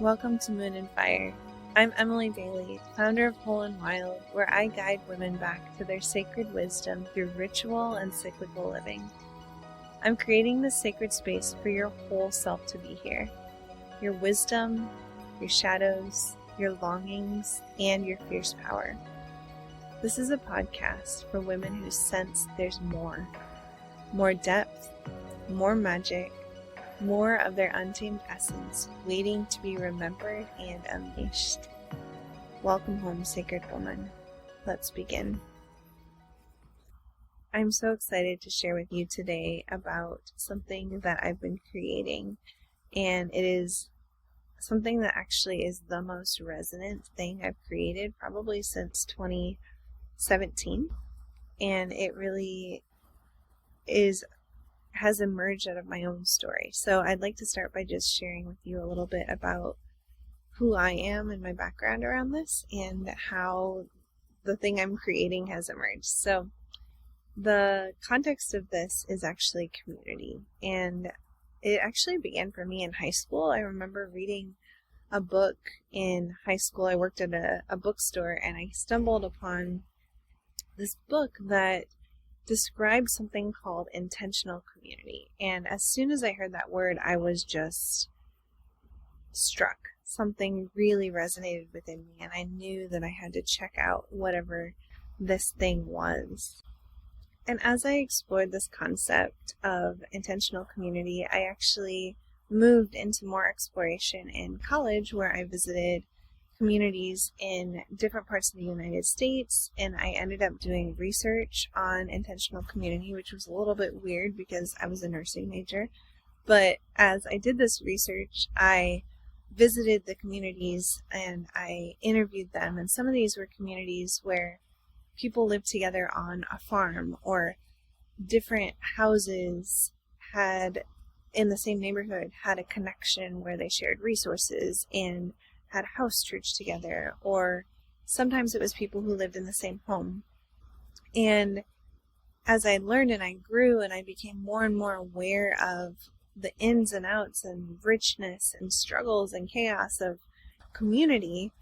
Welcome to Moon and Fire. I'm Emily Bailey, founder of Whole and Wild, where I guide women back to their sacred wisdom through ritual and cyclical living. I'm creating this sacred space for your whole self to be here. Your wisdom, your shadows, your longings, and your fierce power. This is a podcast for women who sense there's more depth, more magic, more of their untamed essence waiting to be remembered and unleashed. Welcome home, sacred woman. Let's begin. I'm so excited to share with you today about something that I've been creating, and it is something that actually is the most resonant thing I've created probably since 2017, and it really has emerged out of my own story. So I'd like to start by just sharing with you a little bit about who I am and my background around this and how the thing I'm creating has emerged. So the context of this is actually community, and it actually began for me in high school. I remember reading a book in high school. I worked at a bookstore, and I stumbled upon this book that described something called intentional community. And as soon as I heard that word, I was just struck. Something really resonated within me, and I knew that I had to check out whatever this thing was. And as I explored this concept of intentional community, I actually moved into more exploration in college, where I visited communities in different parts of the United States, and I ended up doing research on intentional community, which was a little bit weird because I was a nursing major. But as I did this research, I visited the communities and I interviewed them, and some of these were communities where people lived together on a farm, or different houses had in the same neighborhood had a connection where they shared resources and had a house church together, or sometimes it was people who lived in the same home. And as I learned and I grew and I became more and more aware of the ins and outs and richness and struggles and chaos of community,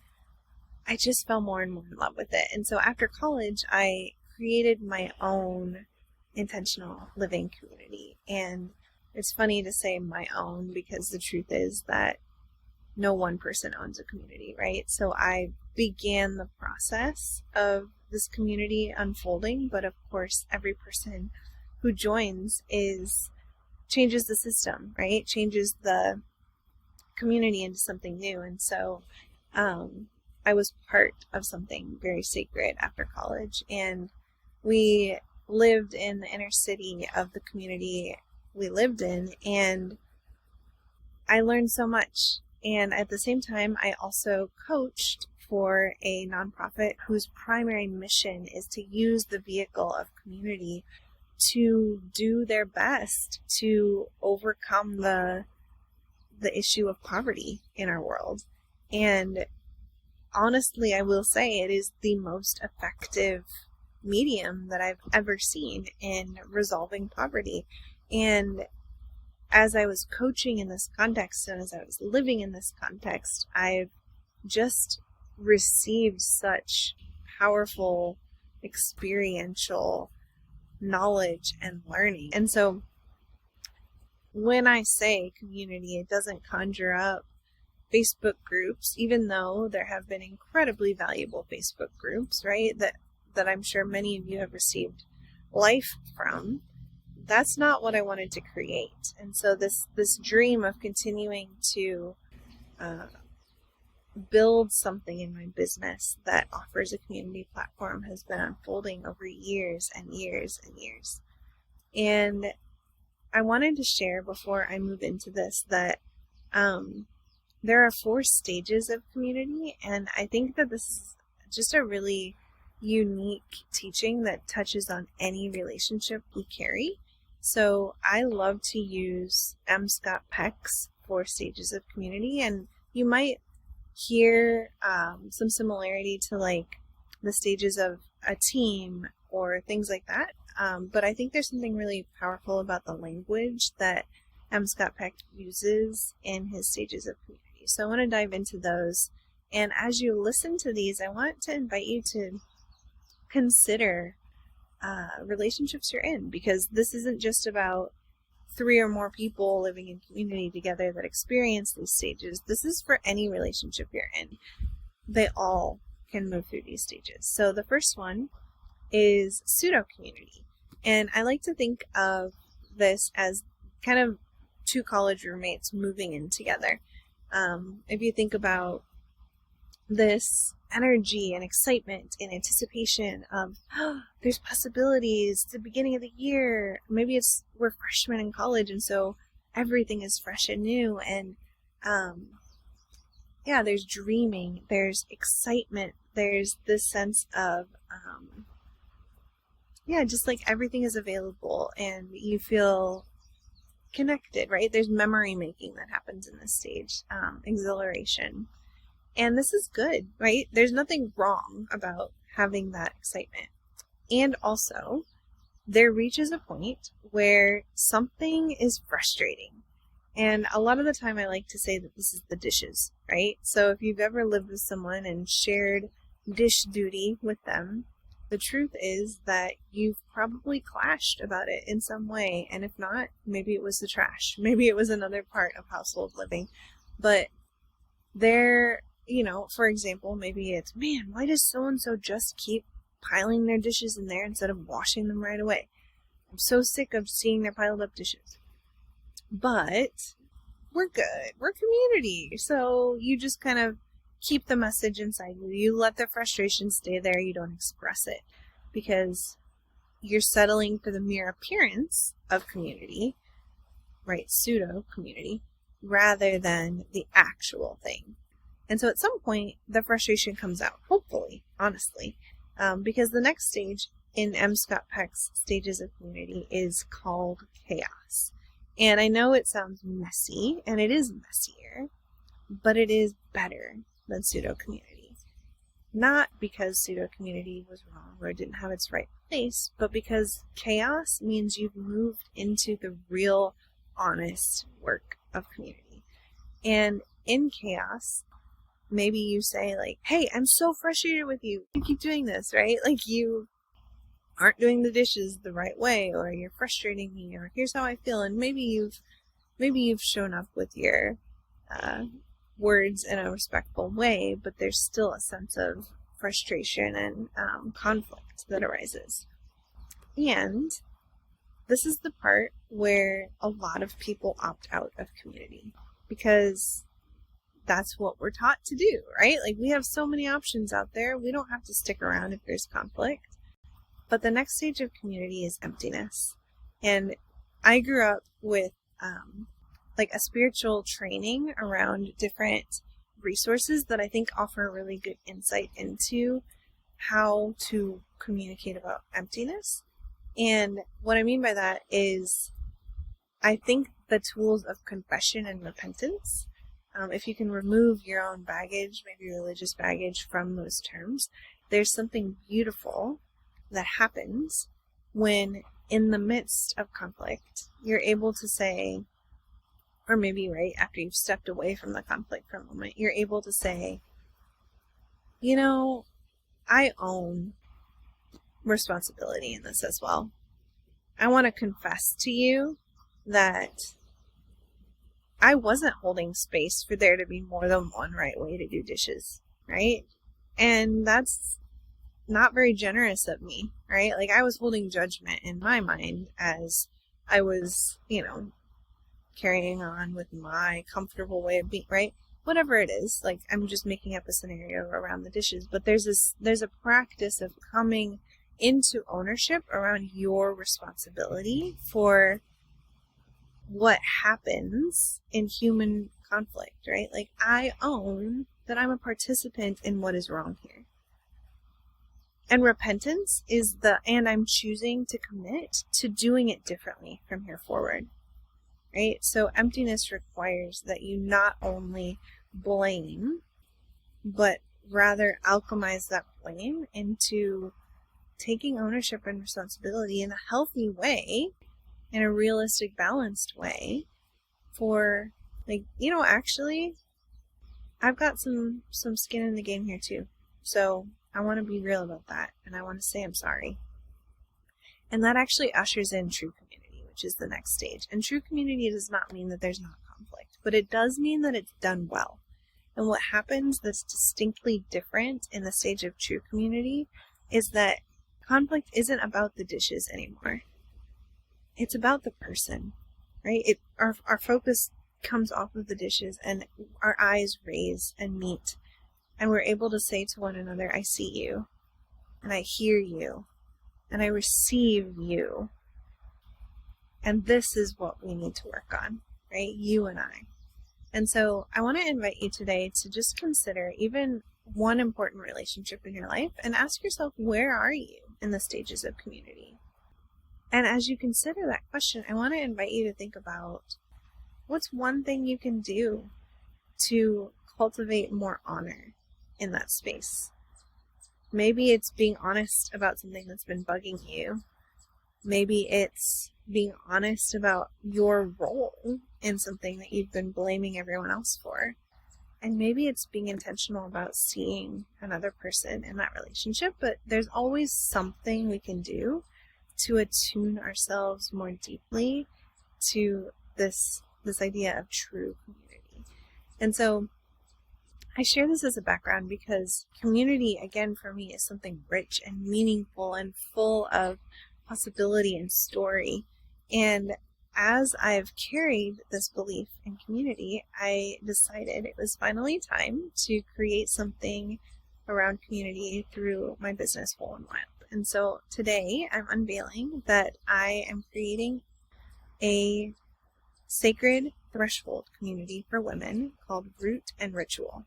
I just fell more and more in love with it. And so after college, I created my own intentional living community. And it's funny to say my own, because the truth is that no one person owns a community, right? So I began the process of this community unfolding, but of course every person who joins changes the system, right? Changes the community into something new. And so I was part of something very sacred after college, and we lived in the inner city of the community we lived in, and I learned so much. And at the same time, I also coached for a nonprofit whose primary mission is to use the vehicle of community to do their best to overcome the issue of poverty in our world. And honestly, I will say it is the most effective medium that I've ever seen in resolving poverty. And as I was coaching in this context and as I was living in this context, I've just received such powerful experiential knowledge and learning. And so when I say community, it doesn't conjure up Facebook groups, even though there have been incredibly valuable Facebook groups, right? That I'm sure many of you have received life from. That's not what I wanted to create. And so this dream of continuing to build something in my business that offers a community platform has been unfolding over years and years and years. And I wanted to share before I move into this that there are 4 stages of community, and I think that this is just a really unique teaching that touches on any relationship we carry. So I love to use Scott Peck's 4 stages of community, and you might hear some similarity to like the stages of a team or things like that. But I think there's something really powerful about the language that Scott Peck uses in his stages of community. community. So I want to dive into those. And as you listen to these, I want to invite you to consider relationships you're in, because this isn't just about 3 or more people living in community together that experience these stages. This is for any relationship you're in. They all can move through these stages. So the first one is pseudo-community. And I like to think of this as kind of 2 college roommates moving in together. If you think about this energy and excitement and anticipation of, oh, there's possibilities, it's the beginning of the year, maybe we're freshmen in college, and so everything is fresh and new, and there's dreaming, there's excitement, there's this sense of just like everything is available and you feel connected, right? There's memory making that happens in this stage, exhilaration. And this is good, right? There's nothing wrong about having that excitement. And also, there reaches a point where something is frustrating. And a lot of the time I like to say that this is the dishes, right? So if you've ever lived with someone and shared dish duty with them, the truth is that you've probably clashed about it in some way. And if not, maybe it was the trash. Maybe it was another part of household living. But for example, maybe it's, man, why does so-and-so just keep piling their dishes in there instead of washing them right away? I'm so sick of seeing their piled up dishes. But we're good. We're community. So you just kind of keep the message inside you. You let the frustration stay there. You don't express it because you're settling for the mere appearance of community, right? Pseudo community, rather than the actual thing. And so at some point, the frustration comes out, hopefully, honestly, because the next stage in M. Scott Peck's stages of community is called chaos. And I know it sounds messy, and it is messier, but it is better than pseudo-community. Not because pseudo-community was wrong or didn't have its right place, but because chaos means you've moved into the real, honest work of community. And in chaos, maybe you say like, hey, I'm so frustrated with you. You keep doing this, right? Like you aren't doing the dishes the right way, or you're frustrating me, or here's how I feel. And maybe you've shown up with your words in a respectful way, but there's still a sense of frustration and conflict that arises. And this is the part where a lot of people opt out of community because that's what we're taught to do, right? Like we have so many options out there. We don't have to stick around if there's conflict. But the next stage of community is emptiness. And I grew up with like a spiritual training around different resources that I think offer really good insight into how to communicate about emptiness. And what I mean by that is I think the tools of confession and repentance, if you can remove your own baggage, maybe religious baggage, from those terms, there's something beautiful that happens when in the midst of conflict, you're able to say, or maybe right after you've stepped away from the conflict for a moment, you're able to say, I own responsibility in this as well. I want to confess to you that I wasn't holding space for there to be more than one right way to do dishes, right? And that's not very generous of me, right? Like I was holding judgment in my mind as I was, carrying on with my comfortable way of being, right? Whatever it is, like I'm just making up a scenario around the dishes, but there's a practice of coming into ownership around your responsibility for what happens in human conflict, right? Like I own that I'm a participant in what is wrong here. And repentance is and I'm choosing to commit to doing it differently from here forward, right? So emptiness requires that you not only blame, but rather alchemize that blame into taking ownership and responsibility in a healthy way, in a realistic, balanced way for, actually, I've got some skin in the game here too. So I want to be real about that, and I want to say I'm sorry. And that actually ushers in true community, which is the next stage. And true community does not mean that there's not conflict, but it does mean that it's done well. And what happens that's distinctly different in the stage of true community is that conflict isn't about the dishes anymore. It's about the person, right? Our focus comes off of the dishes and our eyes raise and meet. And we're able to say to one another, I see you, and I hear you, and I receive you. And this is what we need to work on, right? You and I. And so I want to invite you today to just consider even one important relationship in your life and ask yourself, where are you in the stages of community? And as you consider that question, I want to invite you to think about what's one thing you can do to cultivate more honor in that space. Maybe it's being honest about something that's been bugging you. Maybe it's being honest about your role in something that you've been blaming everyone else for. And maybe it's being intentional about seeing another person in that relationship, but there's always something we can do to attune ourselves more deeply to this idea of true community. And so I share this as a background because community, again, for me, is something rich and meaningful and full of possibility and story. And as I've carried this belief in community, I decided it was finally time to create something around community through my business, Whole and Wild. And so today I'm unveiling that I am creating a sacred threshold community for women called Root and Ritual.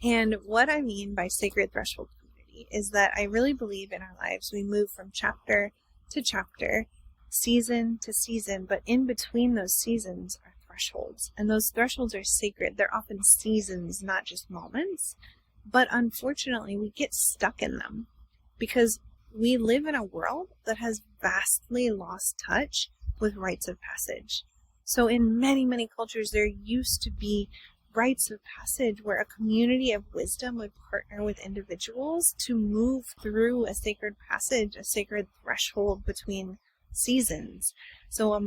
And what I mean by sacred threshold community is that I really believe in our lives we move from chapter to chapter, season to season, but in between those seasons are thresholds. And those thresholds are sacred. They're often seasons, not just moments. But unfortunately, we get stuck in them because we live in a world that has vastly lost touch with rites of passage. So in many, many cultures, there used to be rites of passage where a community of wisdom would partner with individuals to move through a sacred passage, a sacred threshold between seasons. So a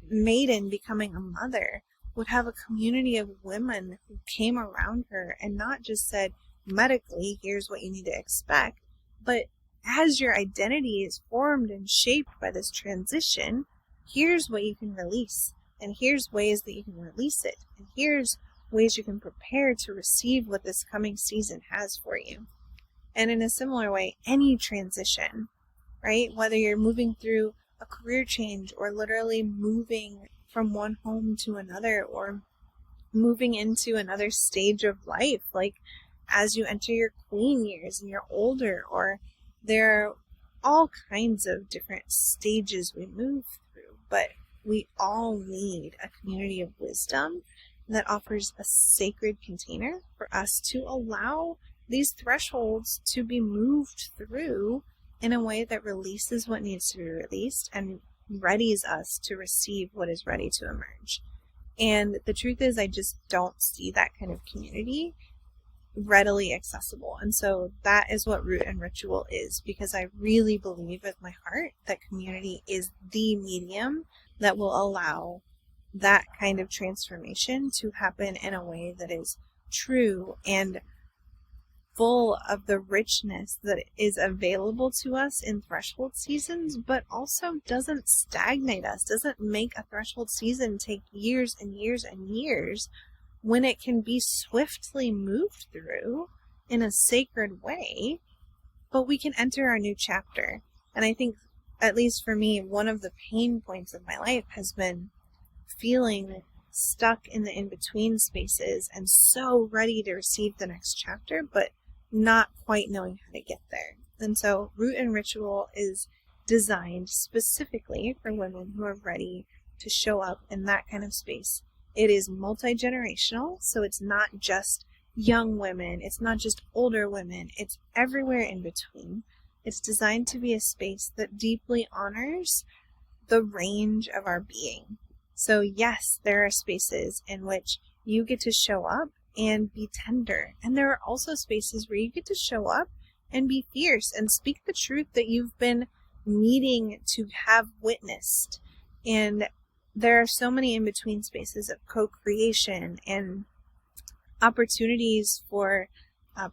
maiden becoming a mother would have a community of women who came around her and not just said, medically, here's what you need to expect, but as your identity is formed and shaped by this transition, here's what you can release, and here's ways that you can release it, and here's ways you can prepare to receive what this coming season has for you. And in a similar way, any transition, right? Whether you're moving through a career change or literally moving from one home to another or moving into another stage of life, like as you enter your queen years and you're older, or there are all kinds of different stages we move through, but we all need a community of wisdom that offers a sacred container for us to allow these thresholds to be moved through in a way that releases what needs to be released and readies us to receive what is ready to emerge. And the truth is, I just don't see that kind of community readily accessible. And so that is what Root and Ritual is, because I really believe with my heart that community is the medium that will allow that kind of transformation to happen in a way that is true and full of the richness that is available to us in threshold seasons, but also doesn't stagnate us, doesn't make a threshold season take years and years and years when it can be swiftly moved through in a sacred way, but we can enter our new chapter. And I think, at least for me, one of the pain points of my life has been feeling stuck in the in-between spaces and so ready to receive the next chapter, but not quite knowing how to get there. And so Root and Ritual is designed specifically for women who are ready to show up in that kind of space. It is multi-generational, so it's not just young women, it's not just older women, it's everywhere in between. It's designed to be a space that deeply honors the range of our being. So yes, there are spaces in which you get to show up and be tender. And there are also spaces where you get to show up and be fierce and speak the truth that you've been needing to have witnessed. And there are so many in-between spaces of co-creation and opportunities for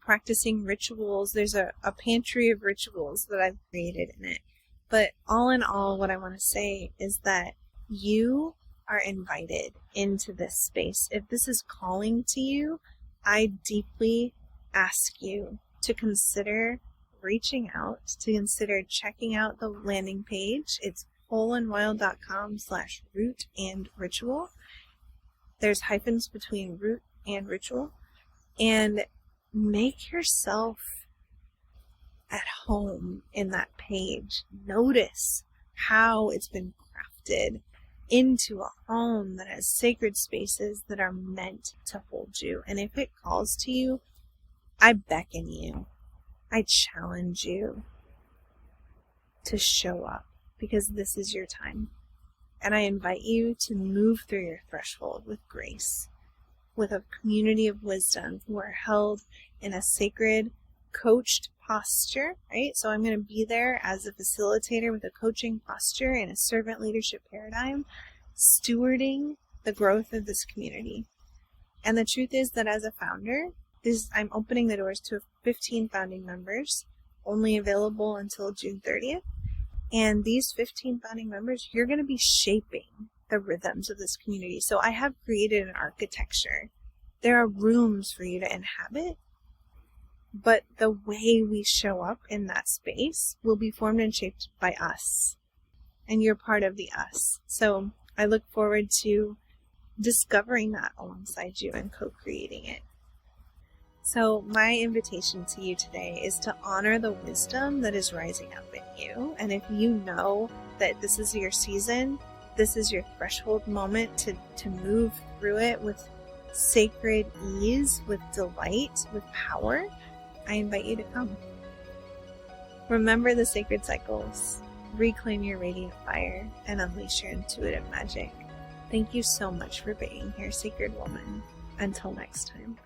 practicing rituals. There's a pantry of rituals that I've created in it. But all in all, what I want to say is that you are invited into this space. If this is calling to you, I deeply ask you to consider reaching out, to consider checking out the landing page. It's wholeandwild.com/root and ritual. There's hyphens between root and ritual. And make yourself at home in that page. Notice how it's been crafted into a home that has sacred spaces that are meant to hold you. And if it calls to you, I beckon you, I challenge you to show up, because this is your time. And I invite you to move through your threshold with grace, with a community of wisdom who are held in a sacred, coached posture, right? So I'm going to be there as a facilitator with a coaching posture and a servant leadership paradigm, stewarding the growth of this community. And the truth is that as a founder, I'm opening the doors to 15 founding members, only available until June 30th. And these 15 founding members, you're going to be shaping the rhythms of this community. So I have created an architecture. There are rooms for you to inhabit, but the way we show up in that space will be formed and shaped by us. And you're part of the us. So I look forward to discovering that alongside you and co-creating it. So my invitation to you today is to honor the wisdom that is rising up in you. And if you know that this is your season, this is your threshold moment to move through it with sacred ease, with delight, with power, I invite you to come. Remember the sacred cycles, reclaim your radiant fire, and unleash your intuitive magic. Thank you so much for being here, Sacred Woman. Until next time.